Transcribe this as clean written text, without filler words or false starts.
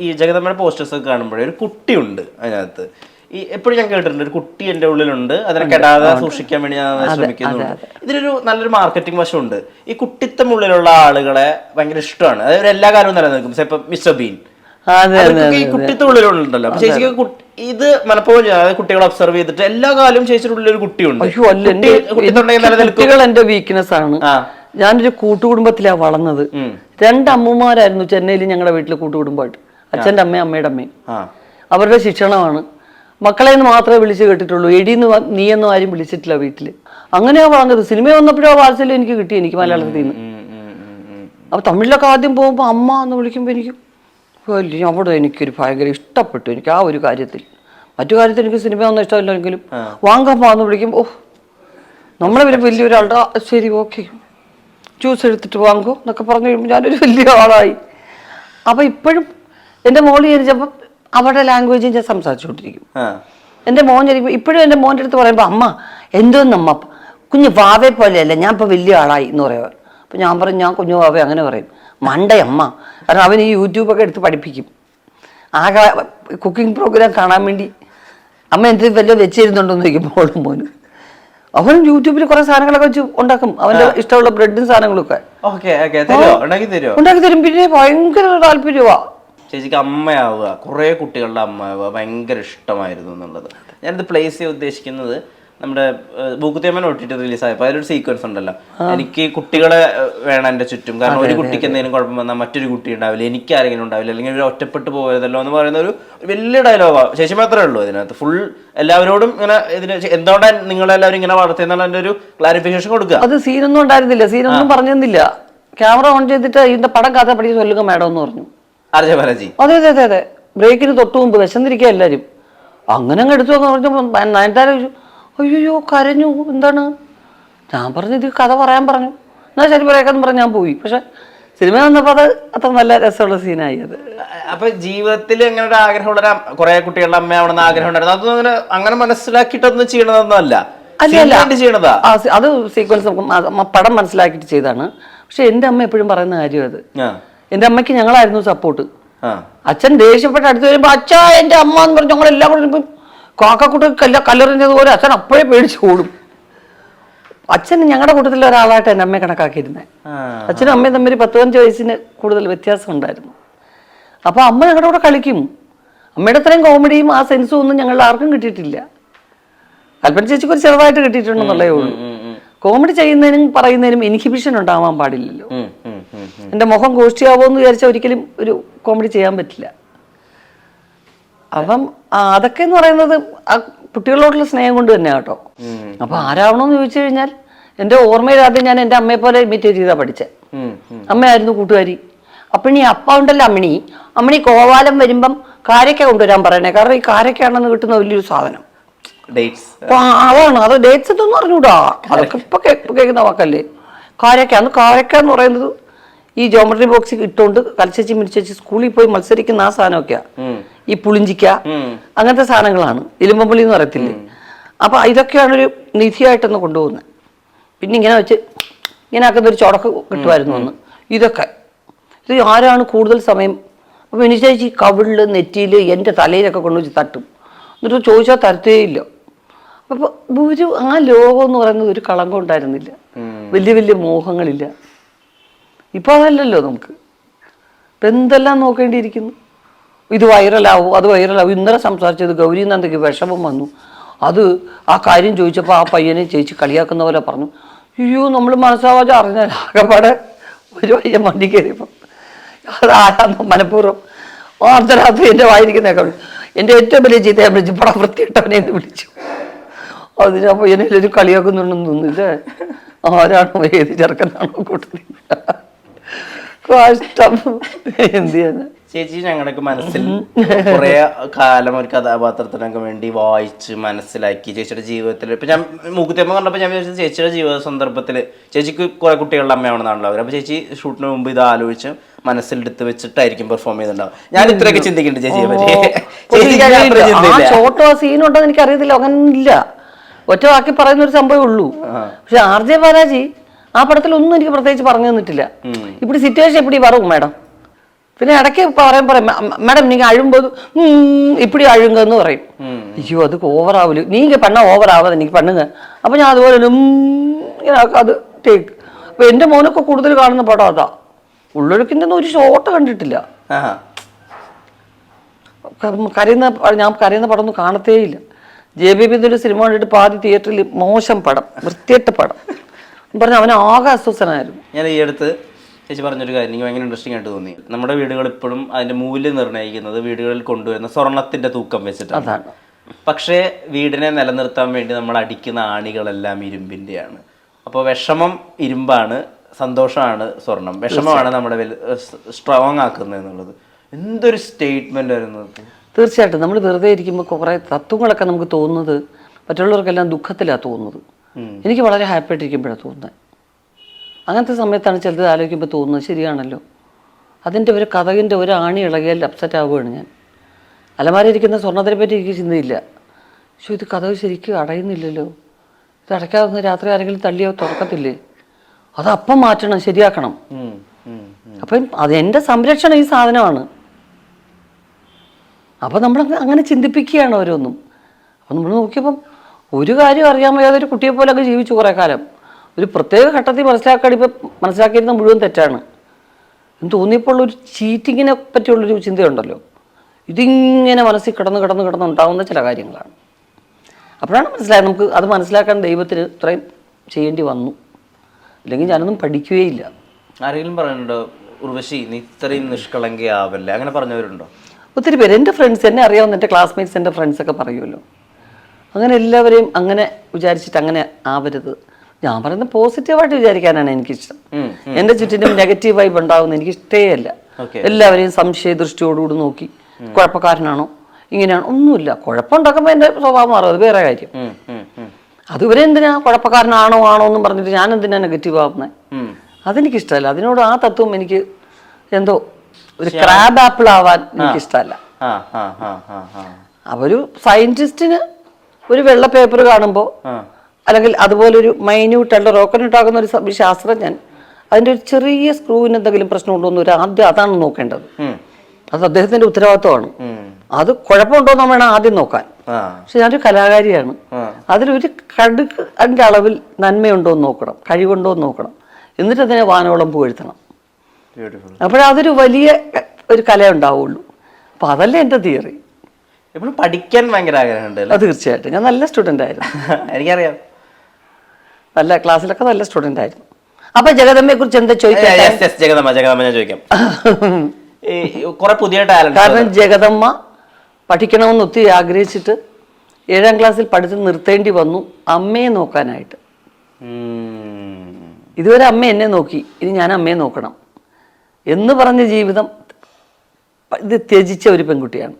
ഈ ജഗദമ്മയുടെ പോസ്റ്റേഴ്സ് ഒക്കെ കാണുമ്പോഴേ ഒരു കുട്ടിയുണ്ട് അതിനകത്ത്. ഈ എപ്പോഴും ഞാൻ കേട്ടിട്ടുണ്ട് ഒരു കുട്ടി എൻ്റെ ഉള്ളിലുണ്ട്, അതിനെ കെടാതെ സൂക്ഷിക്കാൻ വേണ്ടി ഞാൻ ശ്രമിക്കുന്നുണ്ട്. ഇതിനൊരു നല്ലൊരു മാർക്കറ്റിംഗ് വശമുണ്ട്. ഈ കുട്ടിത്തം ഉള്ളിലുള്ള ആളുകളെ ഭയങ്കര ഇഷ്ടമാണ്. അതായത് എല്ലാ കാലവും നിലനിൽക്കും. ഇപ്പൊ മിസ്റ്റർ ബീൻ ഈ കുട്ടിത്തം ഉള്ളിലുണ്ടല്ലോ. അപ്പൊ ചേച്ചിക്ക് ഇത് മനഃപൂർവ്വം അതായത് കുട്ടികളെ ഒബ്സർവ് ചെയ്തിട്ട് എല്ലാ കാലവും ചേച്ചിയുടെ ഉള്ളിൽ ഒരു കുട്ടിയുണ്ട്. കുട്ടികൾ എന്റെ വീക്ക്നെസ് ആണ്. ഞാനൊരു കൂട്ടുകുടുംബത്തിലാണ് വളർന്നത്. 2 അമ്മമാരായിരുന്നു ചെന്നൈയിൽ ഞങ്ങളുടെ വീട്ടിൽ കൂട്ടുകുടുംബമായിട്ട്. അച്ഛൻ്റെ അമ്മയും അമ്മയുടെ അമ്മയും. അവരുടെ ശിക്ഷണമാണ്. മക്കളെ നിന്ന് മാത്രമേ വിളിച്ച് കേട്ടിട്ടുള്ളൂ. എടീന്ന് നീയെന്നും ആരും വിളിച്ചിട്ടില്ല വീട്ടിൽ. അങ്ങനെയാ വളർന്നത്. സിനിമ വന്നപ്പോഴോ വാത്സല്യം എനിക്ക് കിട്ടി, എനിക്ക് മലയാളത്തിൽ നിന്ന്. അപ്പൊ തമിഴിലൊക്കെ ആദ്യം പോകുമ്പോൾ അമ്മ എന്ന് വിളിക്കുമ്പോൾ എനിക്ക് അവിടെ എനിക്കൊരു ഭയങ്കര ഇഷ്ടപ്പെട്ടു. എനിക്ക് ആ ഒരു കാര്യത്തിൽ. മറ്റു കാര്യത്തിൽ എനിക്ക് സിനിമ ഒന്നും ഇഷ്ടമില്ലെങ്കിലും വാങ്ങാമ്മ എന്ന് വിളിക്കുമ്പോൾ ഓ നമ്മളെ വലിയൊരാളുടെ ശരി ഓക്കെ ജ്യൂസ് എടുത്തിട്ട് വാങ്ങൂ എന്നൊക്കെ പറഞ്ഞു കഴിയുമ്പോൾ ഞാനൊരു വലിയ ആളായി. അപ്പം ഇപ്പോഴും എൻ്റെ മോള് ജനിച്ചപ്പം അവരുടെ ലാംഗ്വേജ് ഞാൻ സംസാരിച്ചുകൊണ്ടിരിക്കും. എൻ്റെ മോൻ ജനിക്കുമ്പോൾ ഇപ്പോഴും എൻ്റെ മോൻ്റെ അടുത്ത് പറയുമ്പോൾ അമ്മ എന്തോന്നമ്മ കുഞ്ഞു വാവേ പോലെയല്ല, ഞാൻ ഇപ്പോൾ വലിയ ആളായി എന്ന് പറയുക. അപ്പം ഞാൻ പറയും ഞാൻ കുഞ്ഞു വാവേ അങ്ങനെ പറയും. മണ്ടയമ്മ. കാരണം അവൻ ഈ യൂട്യൂബൊക്കെ എടുത്ത് പഠിപ്പിക്കും. ആകെ കുക്കിംഗ് പ്രോഗ്രാം കാണാൻ വേണ്ടി അമ്മ എന്തെങ്കിലും വല്ലതും വെച്ചിരുന്നുണ്ടോ എന്ന് ചോദിക്കും മോനും. അവൻ യൂട്യൂബിൽ കുറെ സാധനങ്ങളൊക്കെ വെച്ച് ഉണ്ടാക്കും. അവന്റെ ഇഷ്ടമുള്ള ബ്രെഡും സാധനങ്ങളൊക്കെ ഉണ്ടാക്കി തരും. പിന്നെ ഭയങ്കര താല്പര്യമാ. ചേച്ചിക്ക് അമ്മയാവുക, കുറെ കുട്ടികളുടെ അമ്മയാവുക ഭയങ്കര ഇഷ്ടമായിരുന്നു എന്നുള്ളത്. ഞാനിത് പ്ലേസ് ചെയ്യാൻ ഉദ്ദേശിക്കുന്നത് നമ്മുടെ മൂക്കുത്തിയമ്മൻ ഒട്ടിട്ട് റിലീസായപ്പോൾ അതിലൊരു സീക്വൻസ് ഉണ്ടല്ലോ, എനിക്ക് കുട്ടികളെ വേണം എൻ്റെ ചുറ്റും. കാരണം ഒരു കുട്ടിക്ക് എന്തെങ്കിലും കുഴപ്പം വന്നാൽ മറ്റൊരു കുട്ടി ഉണ്ടാവില്ല, എനിക്ക് ആരെങ്കിലും ഉണ്ടാവില്ല, അല്ലെങ്കിൽ ഒരു ഒറ്റപ്പെട്ട് പോയതല്ലോ എന്ന് പറയുന്ന ഒരു വലിയ ഡയലോഗാണ്. ചേച്ചി മാത്രമേ ഉള്ളൂ ഇതിനകത്ത്. ഫുൾ എല്ലാവരോടും ഇങ്ങനെ ഇതിന് എന്തുകൊണ്ടാണ് നിങ്ങളെല്ലാവരും ഇങ്ങനെ വളർത്തിയെന്നുള്ള എൻ്റെ ഒരു ക്ലാരിഫിക്കേഷൻ കൊടുക്കുക. അത് സീനൊന്നും ഉണ്ടായിരുന്നില്ല, സീനൊന്നും പറഞ്ഞിരുന്നില്ല. ക്യാമറ ഓൺ ചെയ്തിട്ട് ഇതിന്റെ പടം കഥ പഠിച്ച് ചൊല്ലുക മാഡം എന്ന് പറഞ്ഞു. അതെ അതെ അതെ അതെ. ബ്രേക്കിന് തൊട്ട് മുമ്പ് വിശന്നിരിക്കുക എല്ലാവരും. അങ്ങനെ അങ്ങ് എടുത്തു പറഞ്ഞപ്പോൾ നയൻതാര അയ്യോ കരഞ്ഞു. എന്താണ്? ഞാൻ പറഞ്ഞു ഇത് കഥ പറയാൻ പറഞ്ഞു. എന്നാൽ ശരി പറയാമെന്ന് പറഞ്ഞ് ഞാൻ പോയി. പക്ഷെ സിനിമ വന്നപ്പോൾ അത് അത്ര നല്ല രസമുള്ള സീനായി അത്. അപ്പൊ ജീവിതത്തിൽ എങ്ങനെ ഒരു ആഗ്രഹമുള്ള കുറെ കുട്ടികളുടെ അമ്മയാവണമെന്ന് ആഗ്രഹം ഉണ്ടായിരുന്നു. അതൊന്നും അങ്ങനെ മനസ്സിലാക്കിയിട്ടൊന്നും ചെയ്യണതൊന്നും അല്ല. ചെയ്യണതാ അത് സീക്വൻസ് പടം മനസ്സിലാക്കിയിട്ട് ചെയ്താണ്. പക്ഷെ എൻ്റെ അമ്മ എപ്പോഴും പറയുന്ന കാര്യം അത്. എൻ്റെ അമ്മയ്ക്ക് ഞങ്ങളായിരുന്നു സപ്പോർട്ട്. അച്ഛൻ ദേഷ്യപ്പെട്ട് അടുത്ത് വരുമ്പോൾ അച്ഛാ എൻ്റെ അമ്മ എന്ന് പറഞ്ഞു ഞങ്ങളെല്ലാം കൂടെ കാക്കക്കൂട്ട് കല്ലെറിഞ്ഞതുപോലെ അച്ഛൻ അപ്പോഴേ പേടിച്ച് ഓടും. അച്ഛൻ ഞങ്ങളുടെ കൂട്ടത്തിൽ ഒരാളായിട്ട് എൻ്റെ അമ്മയെ കണക്കാക്കിയിരുന്നത്. അച്ഛനും അമ്മയും തമ്മിൽ 15 വയസ്സിന് കൂടുതൽ വ്യത്യാസം ഉണ്ടായിരുന്നു. അപ്പോൾ അമ്മ ഞങ്ങളുടെ കൂടെ കളിക്കും. അമ്മയുടെ അത്രയും കോമഡിയും ആ സെൻസും ഒന്നും ഞങ്ങളുടെ ആർക്കും കിട്ടിയിട്ടില്ല. കൽപ്പന ചേച്ചിക്ക് ഒരു ചെറുതായിട്ട് കിട്ടിയിട്ടുണ്ടെന്നുള്ളേ ഉള്ളൂ. കോമഡി ചെയ്യുന്നതിനും പറയുന്നതിനും ഇൻഹിബിഷൻ ഉണ്ടാവാൻ പാടില്ലല്ലോ. എൻ്റെ മുഖം ഗോഷ്ടിയാവോ എന്ന് വിചാരിച്ചാൽ ഒരിക്കലും ഒരു കോമഡി ചെയ്യാൻ പറ്റില്ല. അപ്പം അതൊക്കെ എന്ന് പറയുന്നത് ആ കുട്ടികളോടുള്ള സ്നേഹം കൊണ്ട് തന്നെ കേട്ടോ. അപ്പൊ ആരാവണമെന്ന് ചോദിച്ചു കഴിഞ്ഞാൽ എൻ്റെ ഓർമ്മയിൽ ആദ്യം ഞാൻ എൻ്റെ അമ്മയെ പോലെ ഇമിറ്റേറ്റ് ചെയ്താ പഠിച്ചത്. അമ്മയായിരുന്നു കൂട്ടുകാരി. അപ്പണി അപ്പ ഉണ്ടല്ലോ അമ്മണി കോവാലം വരുമ്പം കാരക്ക കൊണ്ടുവരാൻ പറയണേ. കാരണം ഈ കാരക്കാണെന്ന് കിട്ടുന്ന വലിയൊരു സാധനം. അതാണ് അത്. ഡേറ്റ്സ് ഇതൊന്നും അറിഞ്ഞൂടാ. അതൊക്കെ ഇപ്പൊ കേൾക്കുന്ന വാക്കല്ലേ കാരക്ക. അന്ന് കാരക്ക എന്ന് പറയുന്നത് ഈ ജോമെട്രി ബോക്സിൽ ഇട്ടുകൊണ്ട് കലച്ചേച്ചി മിരിച്ചേച്ചി സ്കൂളിൽ പോയി മത്സരിക്കുന്ന ആ സാധനമൊക്കെയാ. ഈ പുളിഞ്ചിക്ക അങ്ങനത്തെ സാധനങ്ങളാണ്. ഇലുമ്പുള്ളി എന്ന് പറയത്തില്ലേ. അപ്പൊ ഇതൊക്കെയാണൊരു നിധിയായിട്ടൊന്ന് കൊണ്ടുപോകുന്നത്. പിന്നെ ഇങ്ങനെ വെച്ച് ഇങ്ങനെ ആക്കുന്ന ഒരു ചുടക്ക് കിട്ടുമായിരുന്നു അന്ന്. ഇതൊക്കെ ഇത് ആരാണ് കൂടുതൽ സമയം. അപ്പൊ മിനിച്ചേച്ചി കവിളില് നെറ്റിയില് എൻ്റെ തലയിലൊക്കെ കൊണ്ടുവച്ച് തട്ടും. എന്നിട്ട് ചോദിച്ചാൽ തരത്തേ ഇല്ല. അപ്പൊ ഒരു ആ ലോകം എന്ന് പറയുന്നത് ഒരു കളങ്കം ഉണ്ടായിരുന്നില്ല. വലിയ വലിയ മോഹങ്ങളില്ല. ഇപ്പൊ അതല്ലല്ലോ നമുക്ക്. ഇപ്പൊ എന്തെല്ലാം നോക്കേണ്ടിയിരിക്കുന്നു. ഇത് വൈറലാവും അത് വൈറലാവും. ഇന്നലെ സംസാരിച്ചത് ഗൗരി നന്ദയ്ക്ക് വിഷമം വന്നു. അത് ആ കാര്യം ചോദിച്ചപ്പോൾ ആ പയ്യനെ ചേച്ചി കളിയാക്കുന്ന പോലെ പറഞ്ഞു. അയ്യോ നമ്മൾ മനസ്സാവാതെ അറിഞ്ഞാൽ ആകെപ്പാടെ ഒരു പയ്യൻ വണ്ടി കയറിയപ്പം അതാരാന്ന് മനഃപൂർവ്വം അർദ്ധരാത്രി എൻ്റെ വായിരിക്കുന്നതൊക്കെ എൻ്റെ ഏറ്റവും വലിയ ചീത്തയെ വിളിച്ചു പടം വൃത്തിയിട്ടവനെ എന്ന് വിളിച്ചു. അതിന് ആ പയ്യനെ എല്ലാവരും കളിയാക്കുന്നുണ്ടെന്ന് തോന്നുന്നില്ലേ. ആരാണോ ഏത് ചെറുക്കനാണോ കൂട്ടത്തിൽ കഷ്ടം. എന്ത് ചെയ്യാൻ. ചേച്ചി ഞങ്ങളുടെ മനസ്സിൽ കുറെ കാലം ഒരു കഥാപാത്രത്തിനൊക്കെ വേണ്ടി വായിച്ച് മനസ്സിലാക്കി ചേച്ചിയുടെ ജീവിതത്തിൽ. ഇപ്പൊ ഞാൻ മൂക്കുത്തിയമ്മ കണ്ടപ്പോൾ ഞാൻ വിചാരിച്ചത് ചേച്ചിയുടെ ജീവിത സന്ദർഭത്തിൽ ചേച്ചിക്ക് കുറെ കുട്ടികളുടെ അമ്മയാണെന്നാണല്ലോ അവർ. അപ്പൊ ചേച്ചി ഷൂട്ടിന് മുമ്പ് ഇത് ആലോചിച്ച് മനസ്സിലെടുത്ത് വെച്ചിട്ടായിരിക്കും പെർഫോം ചെയ്തിട്ടുണ്ടാവും. ഞാൻ ഇത്രയൊക്കെ ചിന്തിക്കുന്നുണ്ട് ചേച്ചിയെ പറ്റി. ഷോട്ടോ സീനുണ്ടോന്ന് എനിക്ക് അറിയത്തില്ല. അങ്ങനില്ല. ഒറ്റ വാക്കി പറയുന്ന ഒരു സംഭവമേ ഉള്ളൂ. പക്ഷെ ആർ.ജെ. ബാലാജി ആ പടത്തിൽ ഒന്നും എനിക്ക് പ്രത്യേകിച്ച് പറഞ്ഞു തന്നിട്ടില്ല. ഇവിടെ സിറ്റുവേഷൻ എപ്പടി വരും മാഡം പിന്നെ ഇടയ്ക്ക് പറയും மேடம் நீங்க அழும்போது இப்படி அழுங்கன்னு പറയും. അയ്യോ അത് ഓവറാവില്ല, നീங்க பண்ண ഓവറാവാതെ എനിക്ക് பண்ணுங்க. അപ്പം ഞാൻ അതുപോലെ അത് ടേക്ക്. അപ്പം എൻ്റെ മോനൊക്കെ കൂടുതൽ കാണുന്ന പടം അതാ. ഉള്ളൊഴുക്കിൻ്റെ ഒരു ഷോട്ട് കണ്ടിട്ടില്ല. ഞാൻ കരയുന്ന പടം ഒന്നും കാണത്തേയില്ല. JBBന്റെ ഒരു സിനിമ കണ്ടിട്ട് പാതി തിയേറ്ററിൽ മോശം പടം, വൃത്തികെട്ട പടം പറഞ്ഞ അവന് ആകെ അസ്വസ്ഥനായിരുന്നു. ഞാൻ ഈ അടുത്ത് ചേച്ചി പറഞ്ഞൊരു കാര്യം എനിക്ക് ഭയങ്കര ഇൻട്രസ്റ്റിംഗ് ആയിട്ട് തോന്നി. നമ്മുടെ വീടുകൾ ഇപ്പോഴും അതിന്റെ മൂല്യം നിർണ്ണയിക്കുന്നത് വീടുകളിൽ കൊണ്ടുവരുന്ന സ്വർണത്തിന്റെ തൂക്കം വെച്ചിട്ടാണ്. പക്ഷേ വീടിനെ നിലനിർത്താൻ വേണ്ടി നമ്മൾ അടിക്കുന്ന ആണികളെല്ലാം ഇരുമ്പിന്റെയാണ്. അപ്പോൾ വിഷമം ഇരുമ്പാണ്, സന്തോഷമാണ് സ്വർണം, വിഷമമാണ് നമ്മുടെ സ്ട്രോങ് ആക്കുന്നത് എന്നുള്ളത് എന്തൊരു സ്റ്റേറ്റ്മെന്റ് ആയിരുന്നു. തീർച്ചയായിട്ടും നമ്മൾ വെറുതെ ഇരിക്കുമ്പോൾ കുറേ തത്വങ്ങളൊക്കെ നമുക്ക് തോന്നുന്നത് മറ്റുള്ളവർക്കെല്ലാം ദുഃഖത്തിലാണ് തോന്നുന്നത്. എനിക്ക് വളരെ ഹാപ്പി ആയിട്ടിരിക്കുമ്പോഴാണ് തോന്നുന്നത്. അങ്ങനത്തെ സമയത്താണ് ചിലത് ആലോചിക്കുമ്പോൾ തോന്നുന്നത് ശരിയാണല്ലോ. അതിൻ്റെ ഒരു കഥകിൻ്റെ ഒരു ആണി ഇളകിയാൽ അപ്സെറ്റ് ആവുകയാണ് ഞാൻ. അലമാരയിരിക്കുന്ന സ്വർണ്ണത്തിനെ പറ്റി എനിക്ക് ചിന്തയില്ല. പക്ഷേ ഇത് കഥക് ശരിക്കും അടയുന്നില്ലല്ലോ, ഇത് അടയ്ക്കാവുന്ന രാത്രി ആരെങ്കിലും തള്ളിയോ തുറക്കത്തില്ലേ, അത് അപ്പം മാറ്റണം, ശരിയാക്കണം. അപ്പം അത് എൻ്റെ സംരക്ഷണം ഈ സാധനമാണ്. അപ്പം നമ്മൾ അങ്ങനെ ചിന്തിപ്പിക്കുകയാണ് ഓരോന്നും. അപ്പം നമ്മൾ നോക്കിയപ്പം ഒരു കാര്യം അറിയാൻ വയ്യാതെ ഒരു കുട്ടിയെ പോലെ അങ്ങ് ജീവിച്ചു കുറേ കാലം. ഒരു പ്രത്യേക ഘട്ടത്തിൽ മനസ്സിലാക്കിയിരുന്ന മുഴുവൻ തെറ്റാണ് എന്ന് തോന്നിയപ്പോൾ ഒരു ചീറ്റിങ്ങിനെ പറ്റിയുള്ളൊരു ചിന്തയുണ്ടല്ലോ. ഇതിങ്ങനെ മനസ്സിൽ കിടന്നുണ്ടാകുന്ന ചില കാര്യങ്ങളാണ്. അപ്പോഴാണ് മനസ്സിലായത് നമുക്ക് അത് മനസ്സിലാക്കാൻ ദൈവത്തിന് ഇത്രയും ചെയ്യേണ്ടി വന്നു, അല്ലെങ്കിൽ ഞാനൊന്നും പഠിക്കുകയില്ല. ആരെങ്കിലും പറയുന്നുണ്ടോ ഉർവശി നീ ഇത്രയും നിഷ്കളങ്കയാവല്ലേ, അങ്ങനെ പറഞ്ഞവരുണ്ടോ? ഒത്തിരി പേര്, എൻ്റെ ഫ്രണ്ട്സ്, എന്നെ അറിയാവുന്ന എൻ്റെ ക്ലാസ്മേറ്റ്സ്, എൻ്റെ ഫ്രണ്ട്സൊക്കെ പറയുമല്ലോ. അങ്ങനെ എല്ലാവരെയും അങ്ങനെ വിചാരിച്ചിട്ട് അങ്ങനെ ആവരുത്. ഞാൻ പറയുന്നത് പോസിറ്റീവായിട്ട് വിചാരിക്കാനാണ് എനിക്കിഷ്ടം. എൻ്റെ ചുറ്റിനും നെഗറ്റീവ് വൈബ് ഉണ്ടാകുന്ന എനിക്കിഷ്ടേ അല്ല. എല്ലാവരെയും സംശയ ദൃഷ്ടിയോടുകൂടി നോക്കി കുഴപ്പക്കാരനാണോ ഇങ്ങനെയാണോ ഒന്നുമില്ല. കുഴപ്പമുണ്ടാക്കുമ്പോൾ എൻ്റെ സ്വഭാവം മാറും, അത് വേറെ കാര്യം. അതുവരെ എന്തിനാ കുഴപ്പക്കാരനാണോ എന്നും പറഞ്ഞിട്ട് ഞാൻ എന്തിനാ നെഗറ്റീവ് ആവുന്നത്? അതെനിക്കിഷ്ടമല്ല. അതിനോട് ആ തത്വം എനിക്ക് എന്തോ ഒരു ക്രാബ് ആപ്പിൾ ആവാൻ എനിക്കിഷ്ടമല്ല. അപ്പൊ ഒരു സയന്റിസ്റ്റിന് ഒരു വെള്ള പേപ്പർ കാണുമ്പോൾ അല്ലെങ്കിൽ അതുപോലെ ഒരു മൈന്യൂട്ടുള്ള റോക്കറ്റുണ്ടാക്കുന്ന ഒരു ശാസ്ത്രജ്ഞൻ അതിൻ്റെ ഒരു ചെറിയ സ്ക്രൂവിന് എന്തെങ്കിലും പ്രശ്നമുണ്ടോ എന്ന് ആദ്യം അതാണ് നോക്കേണ്ടത്. അത് അദ്ദേഹത്തിന്റെ ഉത്തരവാദിത്വമാണ്. അത് കുഴപ്പമുണ്ടോന്ന് വേണം ആദ്യം നോക്കാൻ. പക്ഷെ ഞാനൊരു കലാകാരിയാണ്. അതിലൊരു കടുക്ക് അതിൻ്റെ അളവിൽ നന്മയുണ്ടോ എന്ന് നോക്കണം, കഴിവുണ്ടോ എന്ന് നോക്കണം, എന്നിട്ട് അതിനെ വാനോളം പുകഴ്ത്തണം. അപ്പോഴതൊരു വലിയ ഒരു കല ഉണ്ടാവുള്ളൂ. അപ്പൊ അതല്ലേ എൻ്റെ തിയറി. എപ്പോഴും പഠിക്കാൻ ഭയങ്കര ആഗ്രഹമുണ്ട്. അത് തീർച്ചയായിട്ടും. ഞാൻ നല്ല സ്റ്റുഡൻ്റ് ആയിരുന്നു. എനിക്കറിയാം, നല്ല ക്ലാസ്സിലൊക്കെ നല്ല സ്റ്റുഡൻ്റ് ആയിരുന്നു. അപ്പൊ ജഗദമ്മയെ കുറിച്ച് എന്താ ചോദിക്കാം? ജഗദമ്മ ഞാൻ ചോദിക്കാം. കുറെ പുതിയ ടാലന്റ്. കാരണം ജഗദമ്മ പഠിക്കണമെന്ന് ഒത്തിരി ആഗ്രഹിച്ചിട്ട് 7ാം ക്ലാസ്സിൽ പഠിച്ച് നിർത്തേണ്ടി വന്നു അമ്മയെ നോക്കാനായിട്ട്. ഇതുവരെ അമ്മ എന്നെ നോക്കി, ഇനി ഞാൻ അമ്മയെ നോക്കണം എന്ന് പറഞ്ഞ ജീവിതം ഇത് ത്യജിച്ച ഒരു പെൺകുട്ടിയാണ്.